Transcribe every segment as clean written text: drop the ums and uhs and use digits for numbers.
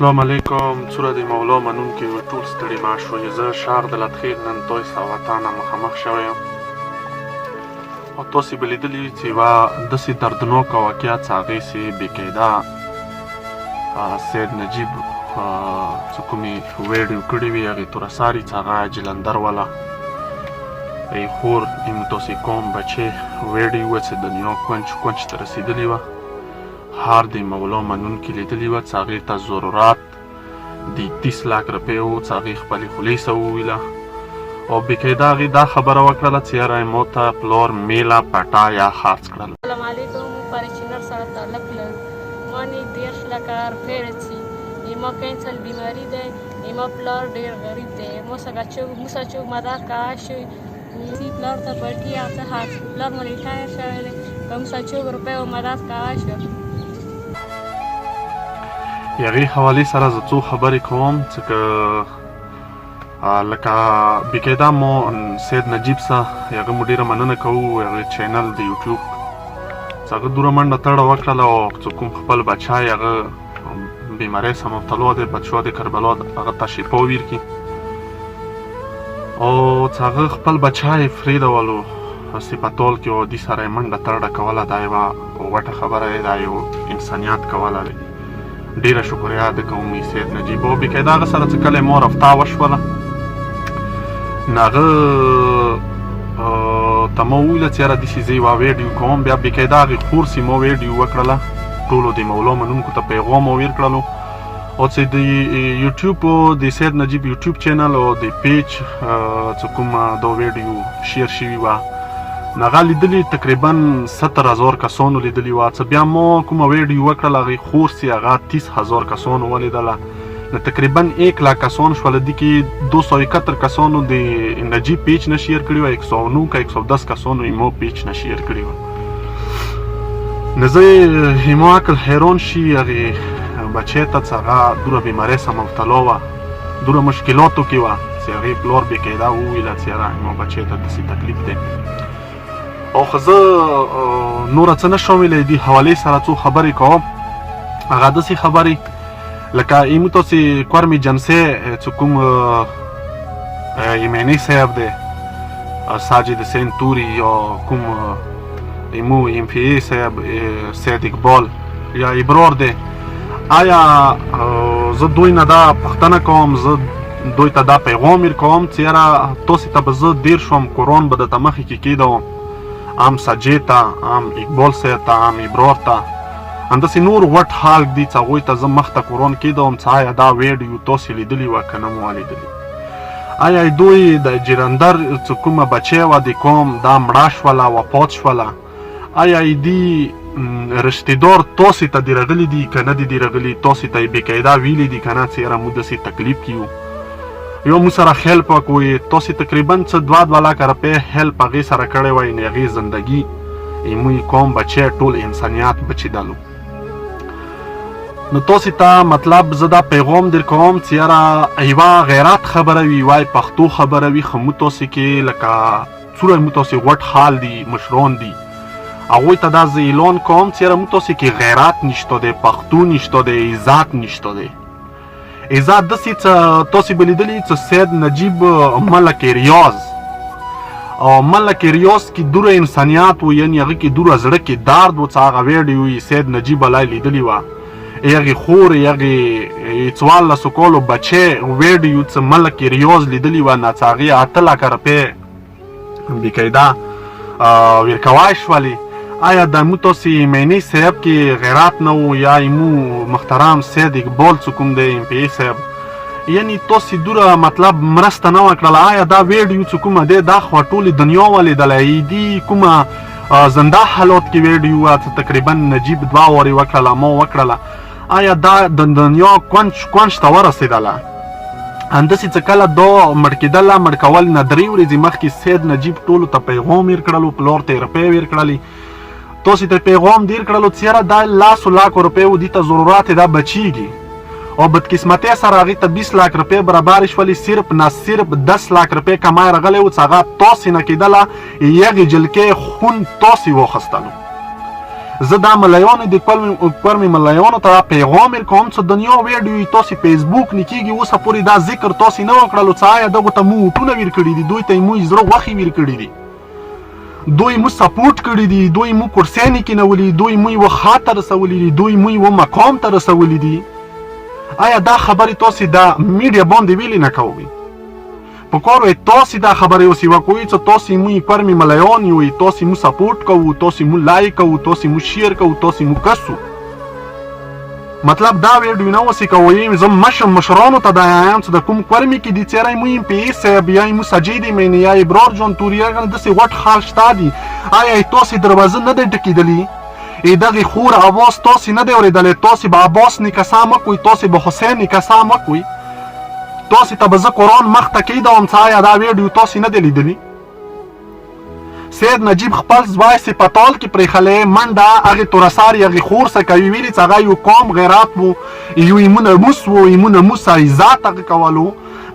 السلام علیکم. څوره د مولا منونکي ټول ستړي ما شوي. زه ښار د لتخیل نن دوی سواتانه مخامخ شوی یم او تاسې به لیدلي چې یوه داسې دردناکه واقعه چې هغې چې بېقاعده سید نجیب چې کومې ویډیو کړې وي هغې تورساري چې هغه جلندر والا ای خور یم تاسې کوم بچې ویډیو وه چې دنیا کونج ته رسېدلې وه. هر د مولا منونکي لیدلي وه چې هغې ته ضرورت د 30 لاک روپۍ و چې هغې خپلې خولۍ څه وویله او بېقاعده هغې دا خبره وکړله چې یاره ما ته پلار میله پټه یا خرڅ کړل. السلام علیکم. فارچینر سره تعلق لرم. ما نه 10 لکه روپۍ رسي. ایما کینسل بیماری ده. ایما پلار ډېر غریب دی. موسه چوک مدار کار شوی. پلار ته پټي او څه خرڅ پلار مو ریټایر شوی دی. که موسه چوک روپۍ و مدار کار شو. هغې حوالې سره زه څو خبرې کوم چې که لکه بېقاعده مو سید نجیب څه هغه مو ډېره مننه کوو. هغې چینل د یوټیوب چې هغه دوره منډه تړه وکړله او چې کوم خپل بچی هغه بیمارۍ څخه مبتلا دی بچو د کربلا هغه ته شفا ورکړي او چې هغه خپل بچی فرېدولو سپتال کې او دې سره یې منډه تړه کوله دا یوه غوټه خبره دی. دا یو انسانیت کولی دی. ډېره شکریه ده کوم سید نجیب او بېقاعده هغه سره چې کله یې ما رفتا وشوله نو هغه ته ما وویله چې یاره داسې زه یوه ویډیو کوم. بیا بېقاعده هغې خور سې ما ویډیو وکړله ټولو د مولا منونکو ته پیغام مو ور کړلو او چې د یوټیوب د سید نجیب یوټیوب چینل او د پیج چې کومه دا ویډیو شیر شوي وه نو هغه لیدلي تقریبا 70,000 کسانو لیدلي وه. چې بیا ما کومه ویډیو وکړله هغې خور سې هغه 30,000 کسانو ولیدله نو تقریبا 1 لاک کسان شوله. دې کې 271 کسانو د نجیب پیج نه شیر کړي وه 109 که 110 کسانو ایمو پیج نه شیر کړي وه. نو زه ایمو عقل حیران شي هغې بچی ته چې هغه دومره بیمارۍ څخه مبتلا وه دومره مشکلاتو کې وه چې هغې پلار بېقاعده وویله چې یاره ایمو بچی ته داسې تکلیف دی او خو زه نوره څه نشم ویلی. دې حوالې سره څو خبرې کوم. هغه داسې خبرې لکه ایمو تاسې کورمې جنسۍ چې کوم ایمیني صاحب دی ساجد حسین توري یا کوم ایمو ایم پی ای صاحب سید اقبال یا ابرار دی آیا زه دوی نه دا پوښتنه کوم زه دوی ته دا پیغام ورکوم چې یاره تاسې ته به زه دیر شوم قرآن به درته مخې کې کېدوم هم سجې ته هم اقبال صاحب ته هم ابرار ته همداسې نور غټ حال دي چې هغوی ته زه مخته قرآن کېدوم چې آیا دا ویډیو تاسې لیدلي وه که نه مو لیدلي. آیا دوی د جلندر چې کومه بچی وه د کوم دا مړه شوله وفات شوله آیا دې رشتهدار تاسې ته دې راغلي دي که نه دي دې راغلي تاسې ته یې بېقاعده ویلي دي که نه چې یاره موږ داسې تکلیف کې یو یو موږ سره هیلپ وکړئ. تاسې تقریبا څه 2 لاکه روپۍ هیلپ هغې سره کړی وای نو هغې زندګي موږ قوم بچی ټول انسانیت بچېدلو. نو تاسې ته مطلب زه دا پیغام در کوم چې یاره یوه غیرت خبره وي یوه پښتو خبره وي خو موږ تاسې کې لکه څومره موږ تاسې غټ حال دي مشران دي هغوی ته دا زه اعلان کوم چې یاره موږ تاسې کې غیرت نشته دی پښتو نشته دی عزت نشته دی. عزت داسې څه تاسې به لیدلي چې سید نجیب ملک ریاض او ملک ریاض کې دوره انسانیت و یعنې هغه کې دوره زړه کې درد و چې هغه ویډیو یې سید نجیب علی لیدلي وه هغې خور هغې 14 کالو بچی ویډیو چې ملک ریاض لیدلي وه نو چې هغې 8 لاکه روپۍ بېقاعده ورکوی شولې. آیا د مو تاسې ایمیني صاحب کې غیرت نه و یا ایمو محترم سید اقبال چې کوم دی ایم پی ای صاحب یعنې تاسې دوره مطلب مرسته نه وکړله. آیا دا ویډیو چې کومه دی دا خو ټولې دنیا ولیدلی دي کومه زنده حالات کې ویډیو وه چې تقریبا نجیب 2 وارې وکړله ما وکړله آیا دا د دنیا کونج ته ورسېدله همداسې چې کله دا مړ کېدله مړ کول نه 3 ورځې مخکې سید نجیب ټولو ته پیغام ور کړلو پلار ته یې روپۍ ور کړلې تاسې ته پیغام دیر کړلو چې یاره دا 10 لاکو روپۍ و دې ته ضرورت دا بچیږي او بدقسمتۍ سره هغې ته 20 لاک روپۍ برابرې شولې صرف نه صرف 10 لاک روپۍ کمای راغلی و چې هغه تاسې نه کېدله یغې جلکۍ خون تاسې واخیستلو زه دا ملایانو د کورمې ملایانو ته پیغام ورکوم چې دنیا ویډیو تاسې فیسبوک نه کېږي اوسه پورې دا ذکر تاسې نه وکړلو چې آیا دغو ته مو ووټونه ویر کړي دي دوی ته یې مو زړه غوښې ویر کړي دي دوی مو سپورټ کړي دي دوی مو کرسیانې کېنولي دوی مو یوه خوا ته رسولي دي دوی مو یوه مقام ته رسولي دي آیا دا خبرې تاسې دا میډیا باندې ویلې نه کوئ په کار وی تاسې دا خبرې اوسې وکوئ چې تاسې مو کورمې ملیان یوئ تاسې مو سپورټ کوو تاسې مو لایک کوو تاسې مو شیر کوو تاسې مو کسو مطلب دا ویډیو نه اوسې کوئ زه مشرانو ته دا وایم چې د کوم کورمې کې دي څیری مو ایم پی ای صاحب یا مو سجید مینې یا ابرار جان توري داسې غټ خال شته دي آیا تاسې دروازه نه دی ټکېدلي دغې خور اواز تاسې نه دی اورېدلی تاسې به عباس نکسا مه کوئ تاسې به حسین نکسا مه کوئ تاسې ته به زه قرآن مخ ته کېږدم چې آیا دا ویډیو تاسې نه دی لیدلي سید نجیب خپل ځوای سپتال کې پرېښلی منډه هغې تورسار هغې خور څه کوي ویلي چې هغه یو قوم غیرات و یو ایمو ناموس و ایمو ناموس عزت هغه کولو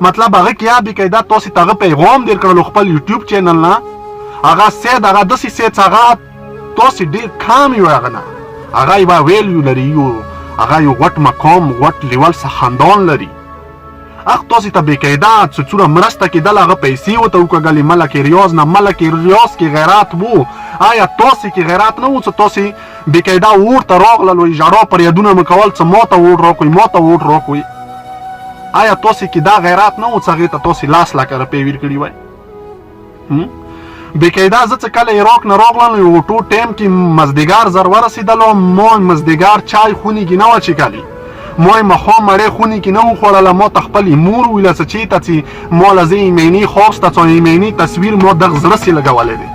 مطلب هغه کې یا بېقاعده تاسې ته هغه پیغام در کړلو خپل یوټیوب چینل نه هغه سید هغه داسې سید چې هغه تاسې ډېر کام یو هغه نه هغه یوه ویلیو لري هغه یو غټ مقام غټ لیول څه خاندان لري اخ تاسې ته بېقاعده چې څومره مرسته کېدل هغه پیسې ورته وکږلې ملک ریاض نه ملک ریاض کې غیرات و آیا تاسې کې غیرات نه و چې تاسې بېقاعده اور ته راغلل وایي ژړا پر یادونه مو کول چې ما ته ووټ راکوئ ما ته ووټ راکوئ آیا تاسې کې دا غیرات نه و چې هغې ته تاسې لاس لکه روپۍ ویر کړي وای بېقاعده زه چې کله عراق نه راغلم یو ټول ټایم کې مازدیګر زر ورسېدلو ما مازدیګر چای خونې کې نه وه چښلي ما یې ماښام مړۍ خونې کې نه و خوړله ما ته خپل مور ویله چې چېرته چې ما له زه ایمیني خواست ته چې ایمیني تصویر ما دغه زړه سې لګولی دی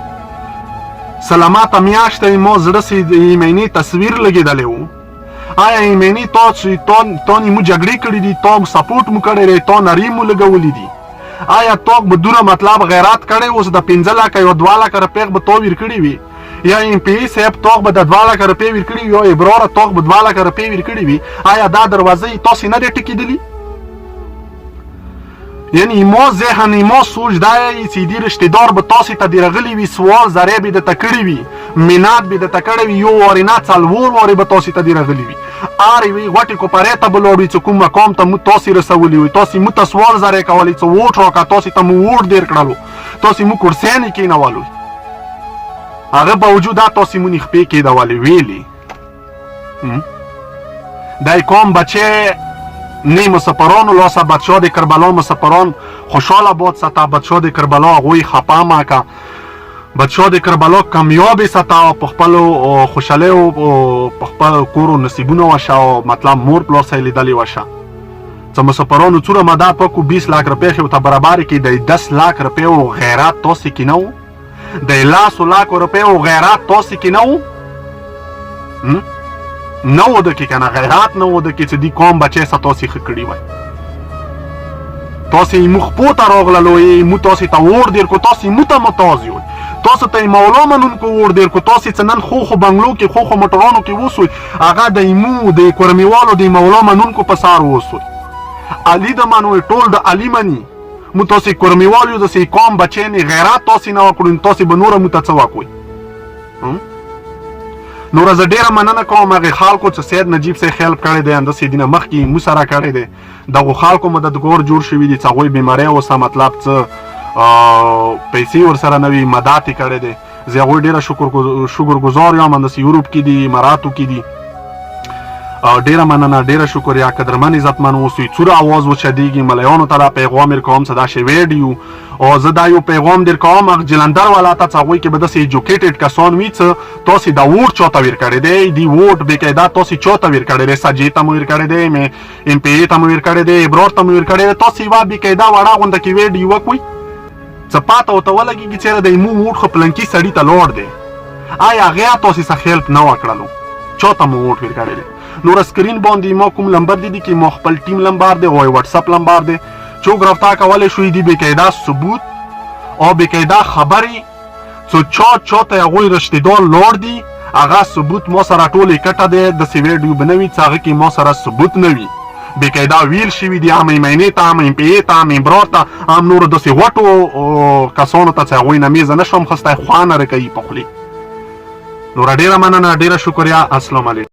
سلامته میاشته یې ما زړه سې ایمیني تصویر لګېدلی و آیا ایمیني تا نه مو جګړې کړي دي تا سپورټ مو کړی دی تا نري مو لګولی دي آیا تا به دونه مطلب غیرات کړی اوس د 15 لکه یا 2 لکه روپۍ به تا ویر کړي وي یا ایم پی ای صاحب توغ به د 2 لکه روپۍ ویر کړي وي یا ابراره توغ به 2 لکه روپۍ ویر کړي وي آیا دا دروازه یې تاسې نه دی ټکېدلي یعنی ما ذهن ما سوچ دا یې چې دې رشتهدار به تاسې ته دې راغلي وي سوال ذرې به درته کړي وي منات به درته کړی وي یو وارې نه 4 وارې به تاسې ته دې راغلي وي آرې وي غوټې کوپرې ته به لاړ وي چې کوم مقام ته مو تاسې رسولي وي تاسې مو ته سوال ذرې کولی چې ووټ راکړه تاسې ته مو ووټ دیر کړلو تاسې مو کرسیانې کېنولو هغه باوجود دا تاسې مو نخپې کېدولې ویلې دی قوم بچه نه مسافران لاسه بچه د کربلا مسافران خوشحاله باد ستا بچه د کربلا هغوی خپه مه که بچه د کربلا کامیاب ستا په خپلو خوشحالۍ او په خپل کور و نصیبونه وشه او مطلب مور پلار سره لیدلې وشه چې مسافرانو څومره مدد وکړو 20 لک روپۍ خو ورته برابرې کړي د 10 لک روپۍ او غیرت تاسې کې نه و د 100 لک روپۍ او غیرت تاسې کې نه و نه و د کې که نه غیرات نه و د کې چې دې قوم بچی څه تاسې ښه کړي وای تاسې مو خپو ته راغللو مو تاسې ته ووټ دیر کو تاسې مو ته محتاج یو تاسو ته یې مولا منونکو ووټ دیر کو تاسې څه نن خو بنګلو کې خو موټرانو کې اوسوئ هغه د ایمو د کورمیوالو د مولا منونکو په سار اوسوئ علي د منوئ ټول د علي مني مو تاسې کورمیوال یو داسې قوم بچی نه غیرات تاسې نه وکړو تاسې به نوره مو ته څه وکړئ نور زه ډیره مننه کوم هغې خلکو چې سید نجیب صاحب هیلپ کړی دی همداسې دینه مخکې مو سره کړی دی دغو خلکو مددګار جوړ شوي دي چې هغوی بیمارۍ اوسه مطلب څه پیسې ورسره نه وي مدد یې کړی دی زه هغوی ډیره شکرګزار یم همداسې یوروپ کې دي اماراتو کې دي ډیره مننه ډیره شکریه قدرمن عزتمن اوسئ څوره اواز وچدیږي ملیانو ته دا پیغام ورکوم چې دا شی ویډیو او زه دا یو پیغام در کوم هغه جلندر والا ته چې هغوی کې به داسې ایجوکیټډ کسان وي چې تاسې دا ووټ چاته ویر کړی دی دې ووټ بېقاعده تاسې چاته ویر کړی دی سجې ته مو ویر کړی دی ایم پی ای ته مو ویر کړی دی ابرار ته مو ویر کړی دی تاسې یوه بېقاعده وړه غونده کې ویډیو وکړئ چې پاته ورته ولګېږي چېرې د ایمو ووټ خو پلنکي سړي ته لاړ دی آیا هغې تاسې څه هیلپ نه وکړلو چاته مو ووټ ویر کړی دی نور سکرین باندې ما کوم لمبر دی کې ما خپل ټیم لمبر دی او واتساپ لمبر دی چوک رفتا کولی شوی دی بېقاعده ثبوت او بېقاعده خبرې چې چاته هغوی رشتهدار لاړ دي هغه ثبوت ما سره ټول اکټه دی داسې ویډیو به نه وي چې هغه کې ما سره ثبوت نه وي بېقاعده ویل شوي دي هم ایمینې ته هم ایم پی ای ته هم امبرار ته هم نورو داسې غټو کسانو ته چې هغوی نه میزه نه شم خستی خوا نه راکوي په خولې نو ډیره مننه، ډیره شکریا. السلام علیکم.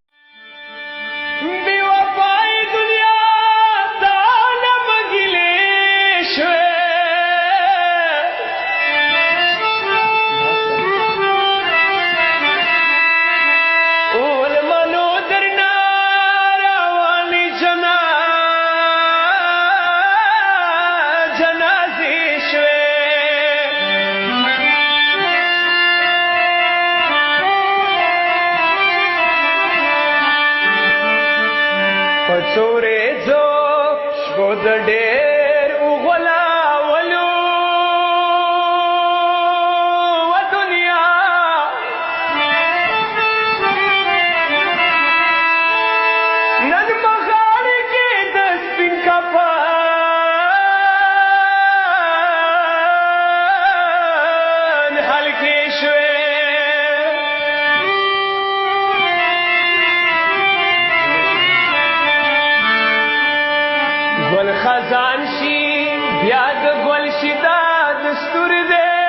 پڅورېځو شپو د ډېر وغولاولو و دنیا نن په غاړه کې د سپین کفن هلکې شوې ګل خزان شي بیا د ګل شي دا دستور دی